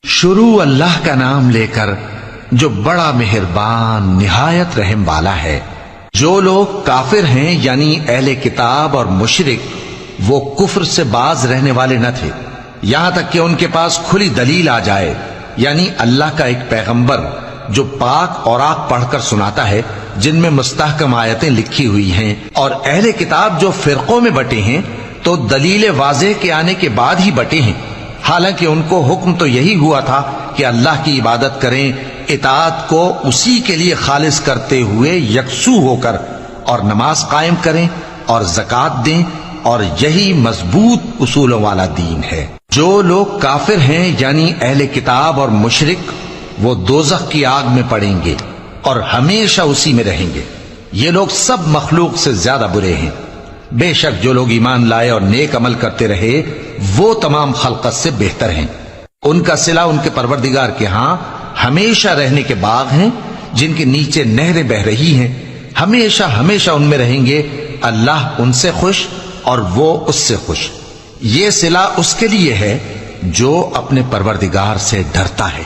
شروع اللہ کا نام لے کر جو بڑا مہربان نہایت رحم والا ہے۔ جو لوگ کافر ہیں یعنی اہل کتاب اور مشرک، وہ کفر سے باز رہنے والے نہ تھے یہاں تک کہ ان کے پاس کھلی دلیل آ جائے، یعنی اللہ کا ایک پیغمبر جو پاک اوراق پڑھ کر سناتا ہے جن میں مستحکم آیتیں لکھی ہوئی ہیں، اور اہل کتاب جو فرقوں میں بٹے ہیں تو دلیل واضح کے آنے کے بعد ہی بٹے ہیں، حالانکہ ان کو حکم تو یہی ہوا تھا کہ اللہ کی عبادت کریں، اطاعت کو اسی کے لیے خالص کرتے ہوئے یکسو ہو کر، اور نماز قائم کریں اور زکوٰۃ دیں، اور یہی مضبوط اصولوں والا دین ہے۔ جو لوگ کافر ہیں یعنی اہل کتاب اور مشرک، وہ دوزخ کی آگ میں پڑیں گے اور ہمیشہ اسی میں رہیں گے۔ یہ لوگ سب مخلوق سے زیادہ برے ہیں۔ بے شک جو لوگ ایمان لائے اور نیک عمل کرتے رہے وہ تمام خلقت سے بہتر ہیں۔ ان کا صلہ ان کے پروردگار کے ہاں ہمیشہ رہنے کے باغ ہیں جن کے نیچے نہریں بہ رہی ہیں، ہمیشہ ہمیشہ ان میں رہیں گے۔ اللہ ان سے خوش اور وہ اس سے خوش۔ یہ صلہ اس کے لیے ہے جو اپنے پروردگار سے ڈرتا ہے۔